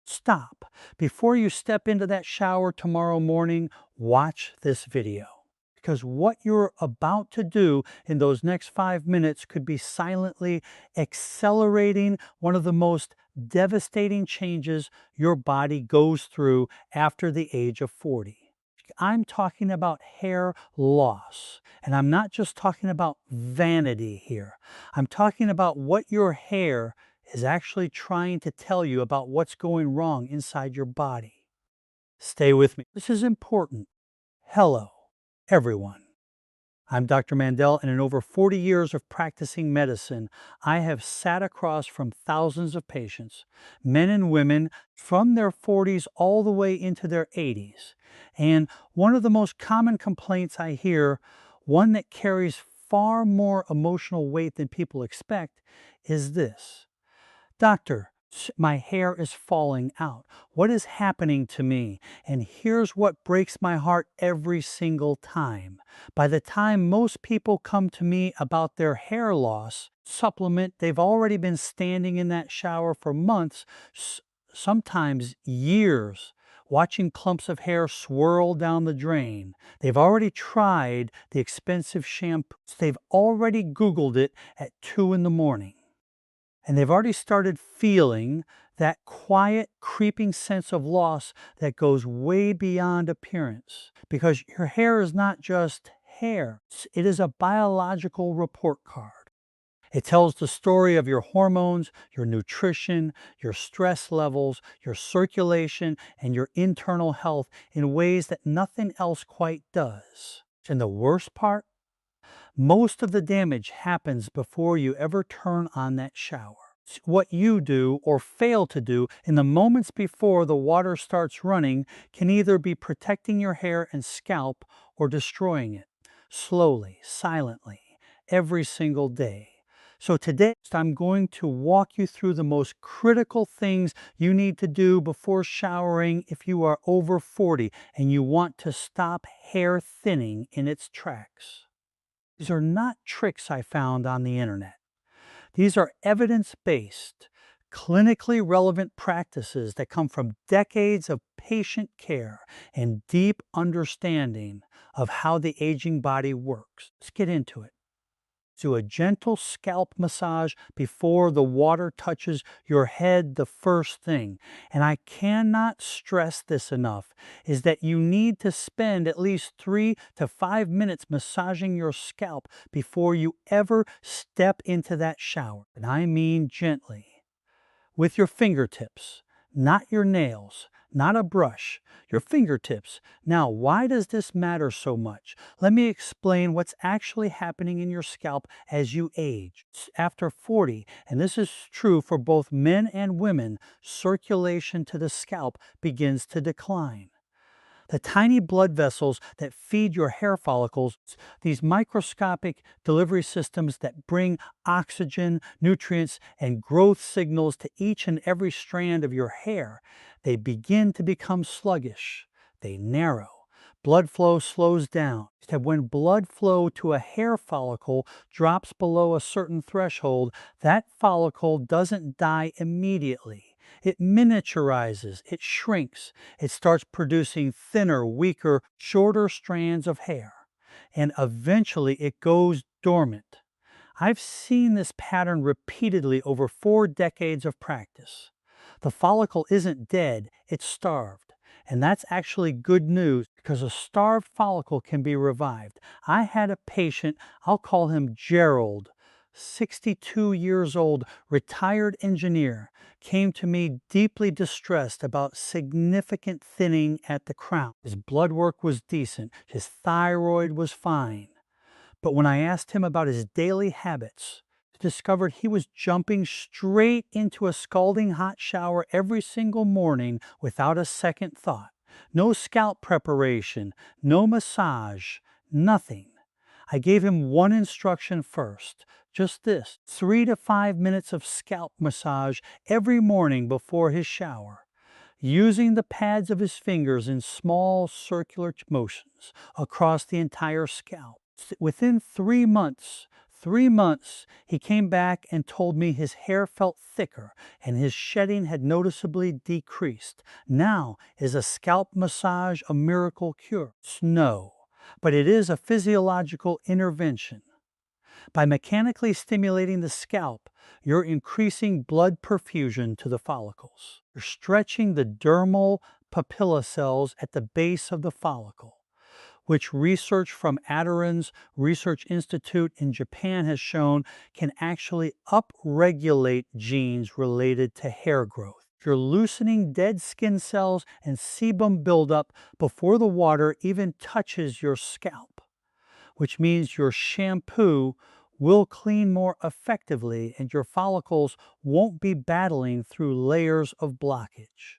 stop. Before you step into that shower tomorrow morning, watch this video. Because what you're about to do in those next 5 minutes could be silently accelerating one of the most devastating changes your body goes through after the age of 40. I'm talking about hair loss. And I'm not just talking about vanity here. I'm talking about what your hair is actually trying to tell you about what's going wrong inside your body. Stay with me. This is important. Hello, everyone. I'm Dr. Mandell, and in over 40 years of practicing medicine, I have sat across from thousands of patients, men and women from their 40s all the way into their 80s. And one of the most common complaints I hear, one that carries far more emotional weight than people expect, is this: Doctor, my hair is falling out. What is happening to me? And here's what breaks my heart every single time. By the time most people come to me about their hair loss supplement, they've already been standing in that shower for months, sometimes years, watching clumps of hair swirl down the drain. They've already tried the expensive shampoos. They've already Googled it at 2 in the morning. And they've already started feeling that quiet, creeping sense of loss that goes way beyond appearance. Because your hair is not just hair, it is a biological report card. It tells the story of your hormones, your nutrition, your stress levels, your circulation, and your internal health in ways that nothing else quite does. And the worst part? Most of the damage happens before you ever turn on that shower. What you do or fail to do in the moments before the water starts running can either be protecting your hair and scalp or destroying it, slowly, silently, every single day. So today, I'm going to walk you through the most critical things you need to do before showering if you are over 40 and you want to stop hair thinning in its tracks. These are not tricks I found on the internet. These are evidence-based, clinically relevant practices that come from decades of patient care and deep understanding of how the aging body works. Let's get into it. Do a gentle scalp massage before the water touches your head the first thing. And I cannot stress this enough, is that you need to spend at least 3 to 5 minutes massaging your scalp before you ever step into that shower. And I mean gently, with your fingertips, not your nails, not a brush, your fingertips. Now, why does this matter so much? Let me explain what's actually happening in your scalp as you age. After 40, and this is true for both men and women, circulation to the scalp begins to decline. The tiny blood vessels that feed your hair follicles, these microscopic delivery systems that bring oxygen, nutrients, and growth signals to each and every strand of your hair, they begin to become sluggish. They narrow. Blood flow slows down. When blood flow to a hair follicle drops below a certain threshold, that follicle doesn't die immediately. It miniaturizes, it shrinks, it starts producing thinner, weaker, shorter strands of hair, and eventually it goes dormant. I've seen this pattern repeatedly over 4 decades of practice. The follicle isn't dead, it's starved. And that's actually good news because a starved follicle can be revived. I had a patient, I'll call him Gerald, 62 years old, retired engineer, came to me deeply distressed about significant thinning at the crown. His blood work was decent, his thyroid was fine. But when I asked him about his daily habits, I discovered he was jumping straight into a scalding hot shower every single morning without a second thought. No scalp preparation, no massage, nothing. I gave him one instruction first, just this: 3 to 5 minutes of scalp massage every morning before his shower, using the pads of his fingers in small circular motions across the entire scalp. Within 3 months, 3 months, he came back and told me his hair felt thicker and his shedding had noticeably decreased. Now, is a scalp massage a miracle cure? No, but it is a physiological intervention. By mechanically stimulating the scalp, you're increasing blood perfusion to the follicles. You're stretching the dermal papilla cells at the base of the follicle, which research from Adirond's Research Institute in Japan has shown can actually upregulate genes related to hair growth. You're loosening dead skin cells and sebum buildup before the water even touches your scalp, which means your shampoo will clean more effectively and your follicles won't be battling through layers of blockage.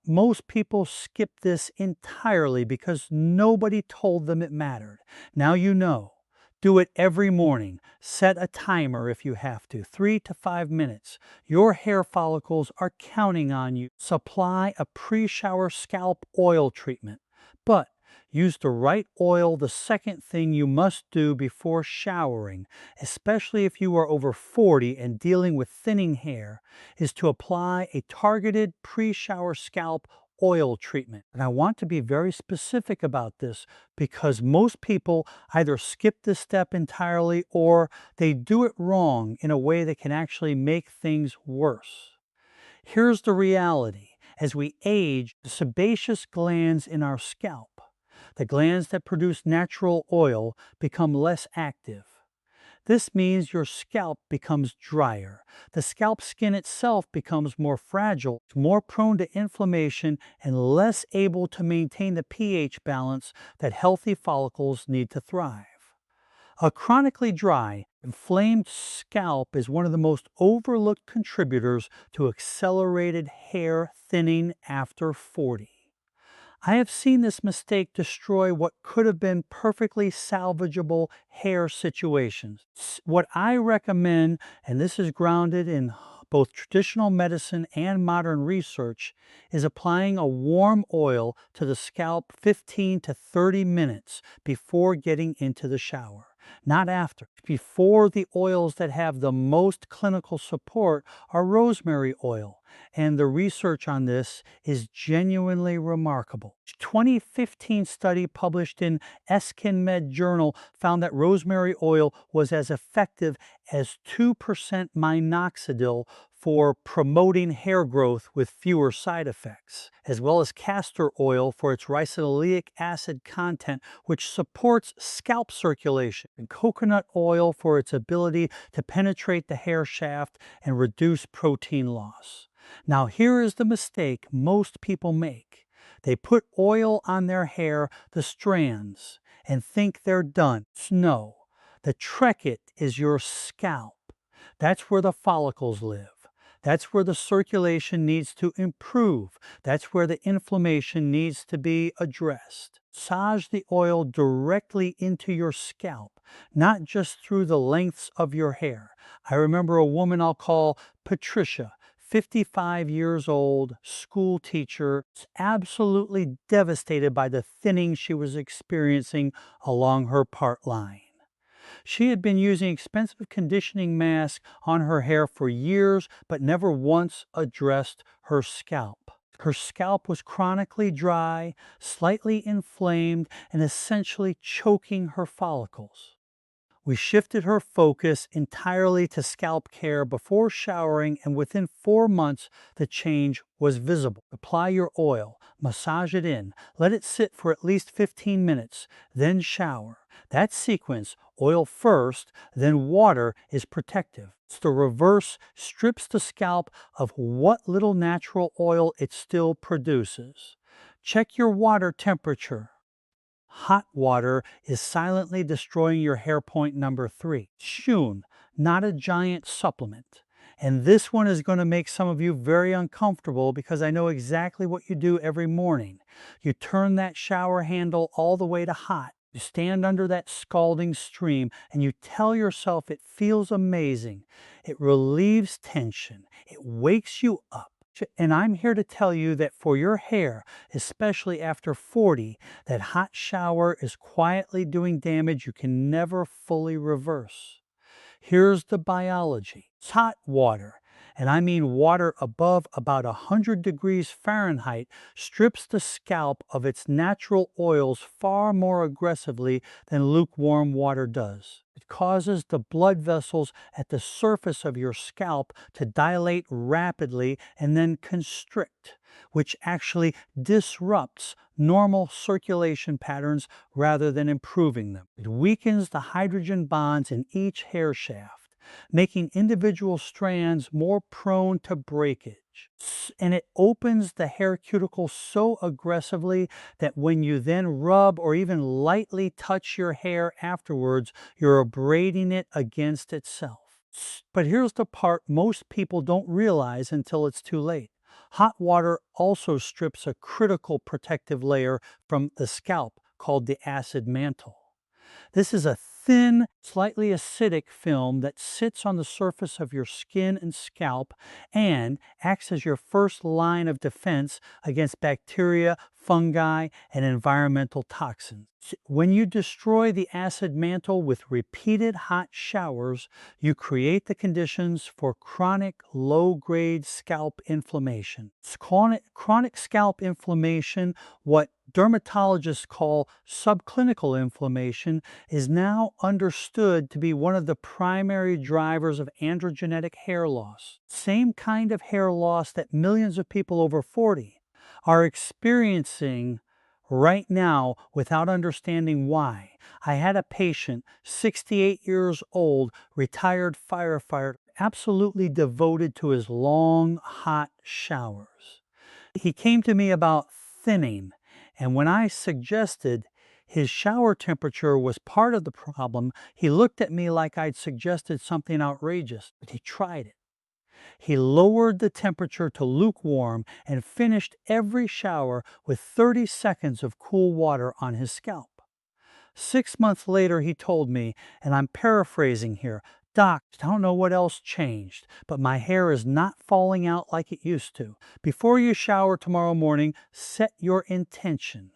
Most people skip this entirely because nobody told them it mattered. Now you know. Do it every morning. Set a timer if you have to, 3 to 5 minutes. Your hair follicles are counting on you. Supply a pre-shower scalp oil treatment. But use the right oil. The second thing you must do before showering, especially if you are over 40 and dealing with thinning hair, is to apply a targeted pre-shower scalp oil treatment. And I want to be very specific about this because most people either skip this step entirely or they do it wrong in a way that can actually make things worse. Here's the reality. As we age, the sebaceous glands in our scalp, the glands that produce natural oil, become less active. This means your scalp becomes drier. The scalp skin itself becomes more fragile, more prone to inflammation, and less able to maintain the pH balance that healthy follicles need to thrive. A chronically dry, inflamed scalp is one of the most overlooked contributors to accelerated hair thinning after 40. I have seen this mistake destroy what could have been perfectly salvageable hair situations. What I recommend, and this is grounded in both traditional medicine and modern research, is applying a warm oil to the scalp 15 to 30 minutes before getting into the shower. Not after. Before, the oils that have the most clinical support are rosemary oil, and the research on this is genuinely remarkable. A 2015 study published in EskinMed Journal found that rosemary oil was as effective as 2% minoxidil for promoting hair growth with fewer side effects, as well as castor oil for its ricinoleic acid content, which supports scalp circulation, and coconut oil for its ability to penetrate the hair shaft and reduce protein loss. Now, here is the mistake most people make. They put oil on their hair, the strands, and think they're done. No, the trekket is your scalp. That's where the follicles live. That's where the circulation needs to improve. That's where the inflammation needs to be addressed. Massage the oil directly into your scalp, not just through the lengths of your hair. I remember a woman I'll call Patricia, 55 years old, school teacher, absolutely devastated by the thinning she was experiencing along her part line. She had been using expensive conditioning masks on her hair for years, but never once addressed her scalp. Her scalp was chronically dry, slightly inflamed, and essentially choking her follicles. We shifted her focus entirely to scalp care before showering, and within 4 months, the change was visible. Apply your oil, massage it in, let it sit for at least 15 minutes, then shower. That sequence, oil first, then water, is protective. The reverse strips the scalp of what little natural oil it still produces. Check your water temperature. Hot water is silently destroying your hair point number 3. Shun, not a giant supplement. And this one is going to make some of you very uncomfortable because I know exactly what you do every morning. You turn that shower handle all the way to hot. You stand under that scalding stream and you tell yourself it feels amazing. It relieves tension. It wakes you up. And I'm here to tell you that for your hair, especially after 40, that hot shower is quietly doing damage you can never fully reverse. Here's the biology. It's hot water, and I mean water above about 100 degrees Fahrenheit, strips the scalp of its natural oils far more aggressively than lukewarm water does. It causes the blood vessels at the surface of your scalp to dilate rapidly and then constrict, which actually disrupts normal circulation patterns rather than improving them. It weakens the hydrogen bonds in each hair shaft, making individual strands more prone to breakage. And it opens the hair cuticle so aggressively that when you then rub or even lightly touch your hair afterwards, you're abrading it against itself. But here's the part most people don't realize until it's too late. Hot water also strips a critical protective layer from the scalp called the acid mantle. This is a thin, slightly acidic film that sits on the surface of your skin and scalp and acts as your first line of defense against bacteria, fungi, and environmental toxins. When you destroy the acid mantle with repeated hot showers, you create the conditions for chronic low-grade scalp inflammation. Chronic scalp inflammation, what dermatologists call subclinical inflammation, is now understood to be one of the primary drivers of androgenetic hair loss. Same kind of hair loss that millions of people over 40 are experiencing right now without understanding why. I had a patient, 68 years old, retired firefighter, absolutely devoted to his long, hot showers. He came to me about thinning, and when I suggested his shower temperature was part of the problem, he looked at me like I'd suggested something outrageous, but he tried it. He lowered the temperature to lukewarm and finished every shower with 30 seconds of cool water on his scalp. 6 months later, he told me, and I'm paraphrasing here, "Doc, I don't know what else changed, but my hair is not falling out like it used to." Before you shower tomorrow morning, set your intention.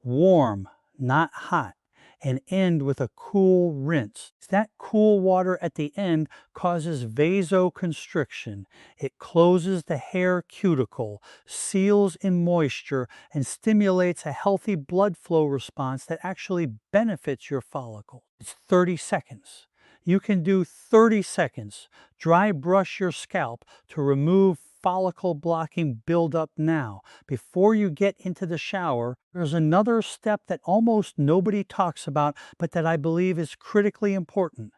Warm, not hot, and end with a cool rinse. That cool water at the end causes vasoconstriction. It closes the hair cuticle, seals in moisture, and stimulates a healthy blood flow response that actually benefits your follicle. It's 30 seconds. You can do 30 seconds. Dry brush your scalp to remove follicle blocking buildup now. Before you get into the shower, there's another step that almost nobody talks about, but that I believe is critically important,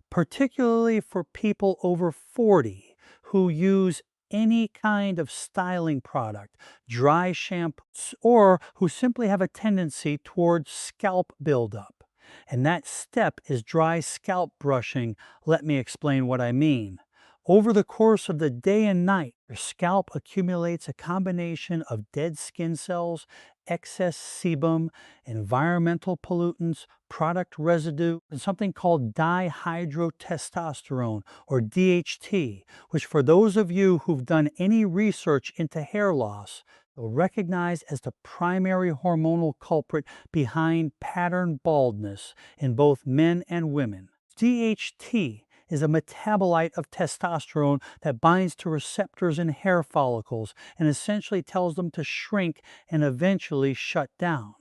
particularly for people over 40 who use any kind of styling product, dry shampoo, or who simply have a tendency towards scalp buildup. And that step is dry scalp brushing. Let me explain what I mean. Over the course of the day and night, your scalp accumulates a combination of dead skin cells, excess sebum, environmental pollutants, product residue, and something called dihydrotestosterone, or DHT, which for those of you who've done any research into hair loss, will recognize as the primary hormonal culprit behind pattern baldness in both men and women. DHT is a metabolite of testosterone that binds to receptors in hair follicles and essentially tells them to shrink and eventually shut down.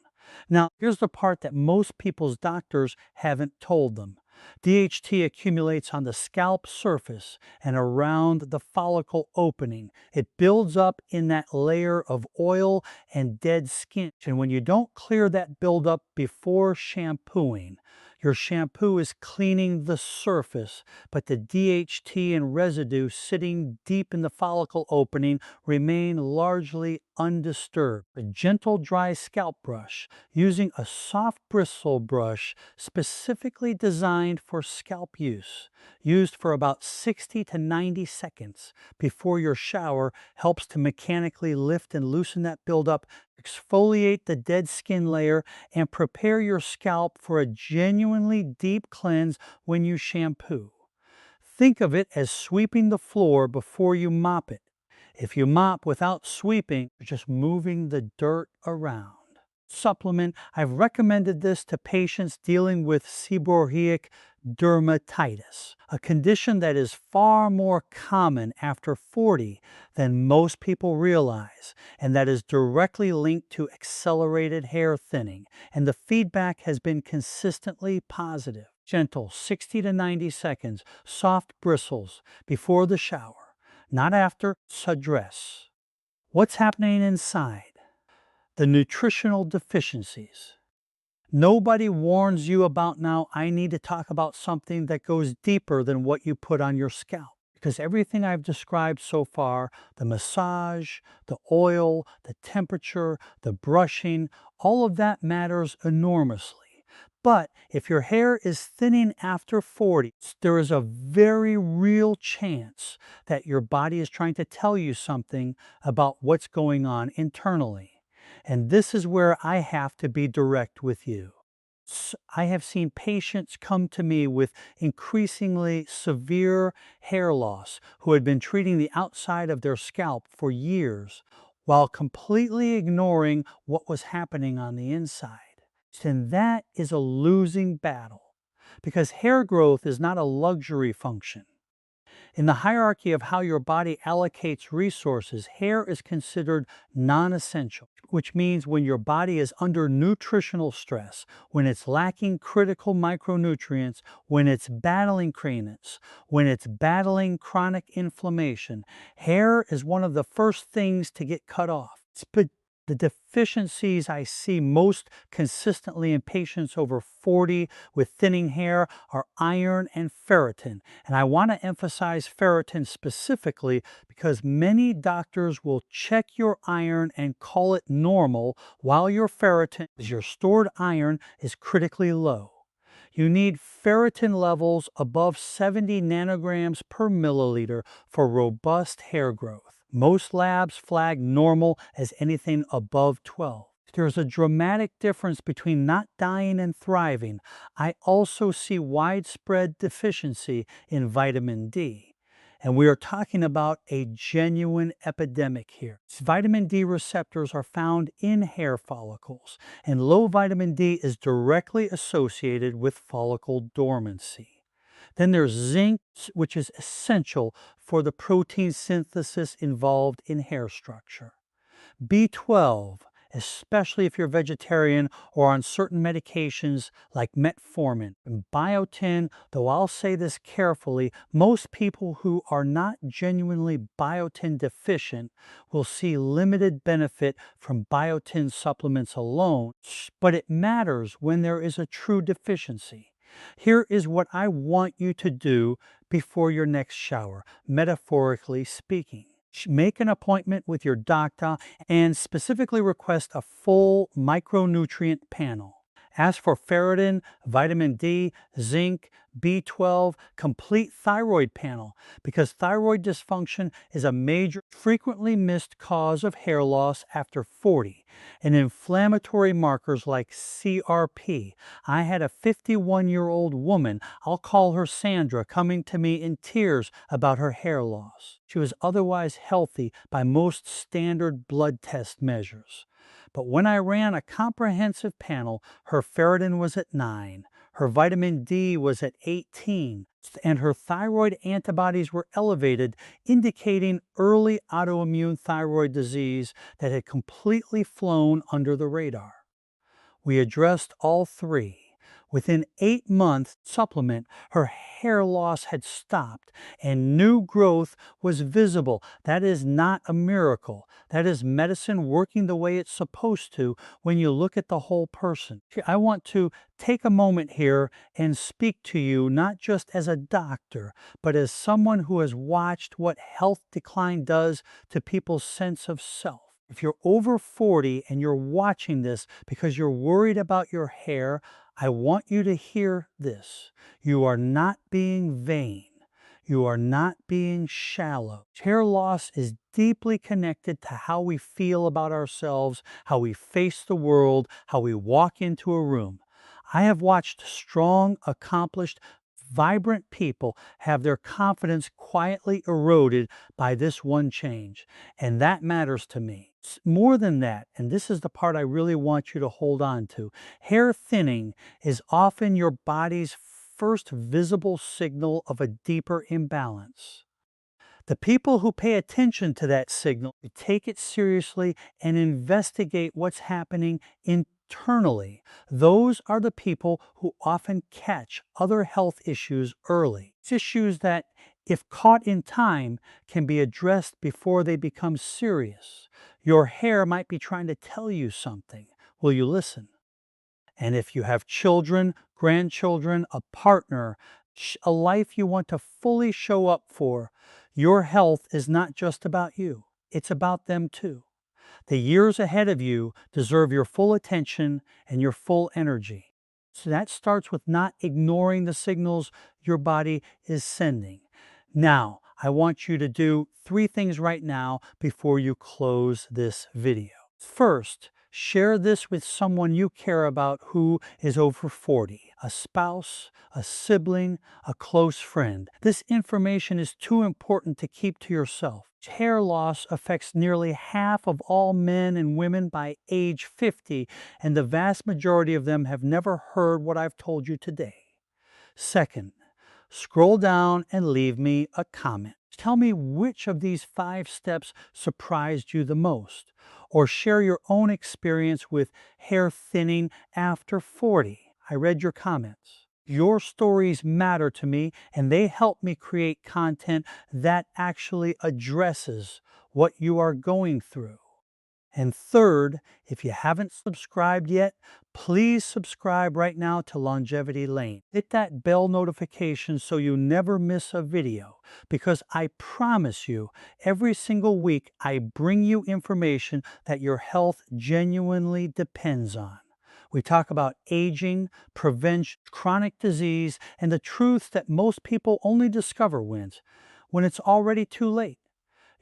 Now, here's the part that most people's doctors haven't told them. DHT accumulates on the scalp surface and around the follicle opening. It builds up in that layer of oil and dead skin. And when you don't clear that buildup before shampooing, your shampoo is cleaning the surface, but the DHT and residue sitting deep in the follicle opening remain largely undisturbed. A gentle dry scalp brush using a soft bristle brush specifically designed for scalp use, used for about 60 to 90 seconds before your shower, helps to mechanically lift and loosen that buildup, exfoliate the dead skin layer, and prepare your scalp for a genuinely deep cleanse when you shampoo. Think of it as sweeping the floor before you mop it. If you mop without sweeping, you're just moving the dirt around. supplement. I've recommended this to patients dealing with seborrheic dermatitis, a condition that is far more common after 40 than most people realize, and that is directly linked to accelerated hair thinning, and the feedback has been consistently positive. Gentle 60 to 90 seconds, soft bristles before the shower, not after, address. What's happening inside? The nutritional deficiencies. Nobody warns you about now, I need to talk about something that goes deeper than what you put on your scalp. Because everything I've described so far, the massage, the oil, the temperature, the brushing, all of that matters enormously. But if your hair is thinning after 40, there is a very real chance that your body is trying to tell you something about what's going on internally. And this is where I have to be direct with you. I have seen patients come to me with increasingly severe hair loss who had been treating the outside of their scalp for years while completely ignoring what was happening on the inside. And that is a losing battle because hair growth is not a luxury function. In the hierarchy of how your body allocates resources, hair is considered non-essential, which means when your body is under nutritional stress, when it's lacking critical micronutrients, when it's battling cravings, when it's battling chronic inflammation, hair is one of the first things to get cut off. But the deficiencies I see most consistently in patients over 40 with thinning hair are iron and ferritin. And I want to emphasize ferritin specifically because many doctors will check your iron and call it normal while your ferritin, your stored iron, is critically low. You need ferritin levels above 70 nanograms per milliliter for robust hair growth. Most labs flag normal as anything above 12. There's a dramatic difference between not dying and thriving. I also see widespread deficiency in vitamin D. And we are talking about a genuine epidemic here. Vitamin D receptors are found in hair follicles, and low vitamin D is directly associated with follicle dormancy. Then there's zinc, which is essential for the protein synthesis involved in hair structure. B12, especially if you're vegetarian or on certain medications like metformin. And biotin, though I'll say this carefully, most people who are not genuinely biotin deficient will see limited benefit from biotin supplements alone, but it matters when there is a true deficiency. Here is what I want you to do before your next shower, metaphorically speaking. Make an appointment with your doctor and specifically request a full micronutrient panel. Ask for ferritin, vitamin D, zinc, B12, complete thyroid panel, because thyroid dysfunction is a major, frequently missed cause of hair loss after 40, and inflammatory markers like CRP. I had a 51-year-old woman, I'll call her Sandra, coming to me in tears about her hair loss. She was otherwise healthy by most standard blood test measures. But when I ran a comprehensive panel, her ferritin was at 9, her vitamin D was at 18, and her thyroid antibodies were elevated, indicating early autoimmune thyroid disease that had completely flown under the radar. We addressed all three. Within 8 months, supplement, her hair loss had stopped and new growth was visible. That is not a miracle. That is medicine working the way it's supposed to when you look at the whole person. I want to take a moment here and speak to you not just as a doctor, but as someone who has watched what health decline does to people's sense of self. If you're over 40 and you're watching this because you're worried about your hair, I want you to hear this. You are not being vain. You are not being shallow. Hair loss is deeply connected to how we feel about ourselves, how we face the world, how we walk into a room. I have watched strong, accomplished, vibrant people have their confidence quietly eroded by this one change, and that matters to me. More than that, and this is the part I really want you to hold on to, hair thinning is often your body's first visible signal of a deeper imbalance. The people who pay attention to that signal, take it seriously, and investigate what's happening internally, those are the people who often catch other health issues early. It's issues that, if caught in time, can be addressed before they become serious. Your hair might be trying to tell you something. Will you listen? And if you have children, grandchildren, a partner, a life you want to fully show up for, your health is not just about you. It's about them too. The years ahead of you deserve your full attention and your full energy. So that starts with not ignoring the signals your body is sending. Now, I want you to do 3 things right now before you close this video. First, share this with someone you care about who is over 40, a spouse, a sibling, a close friend. This information is too important to keep to yourself. Hair loss affects nearly half of all men and women by age 50, and the vast majority of them have never heard what I've told you today. Second, scroll down and leave me a comment. Tell me which of these 5 steps surprised you the most, or share your own experience with hair thinning after 40. I read your comments. Your stories matter to me, and they help me create content that actually addresses what you are going through. And third, if you haven't subscribed yet, please subscribe right now to Longevity Lane. Hit that bell notification so you never miss a video, because I promise you, every single week I bring you information that your health genuinely depends on. We talk about aging, prevention, chronic disease, and the truths that most people only discover when it's already too late.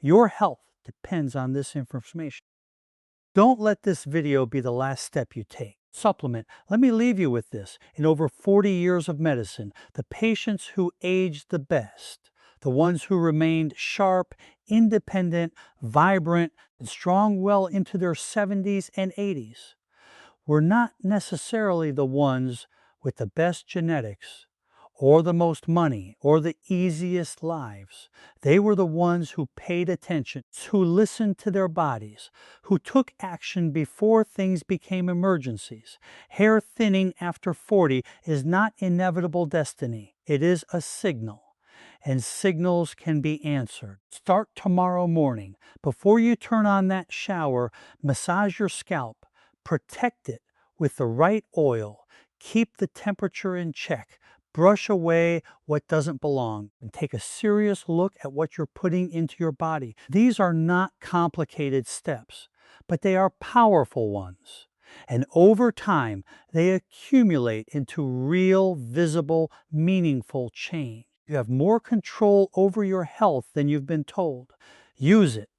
Your health depends on this information. Don't let this video be the last step you take. Supplement. Let me leave you with this. In over 40 years of medicine, the patients who aged the best, the ones who remained sharp, independent, vibrant, and strong well into their 70s and 80s, were not necessarily the ones with the best genetics, or the most money, or the easiest lives. They were the ones who paid attention, who listened to their bodies, who took action before things became emergencies. Hair thinning after 40 is not inevitable destiny. It is a signal, and signals can be answered. Start tomorrow morning. Before you turn on that shower, massage your scalp. Protect it with the right oil. Keep the temperature in check. Brush away what doesn't belong, and take a serious look at what you're putting into your body. These are not complicated steps, but they are powerful ones. And over time, they accumulate into real, visible, meaningful change. You have more control over your health than you've been told. Use it.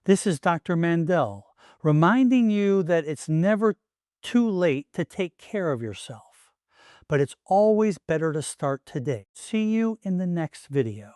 This is Dr. Mandell, reminding you that it's never too late to take care of yourself, but it's always better to start today. See you in the next video.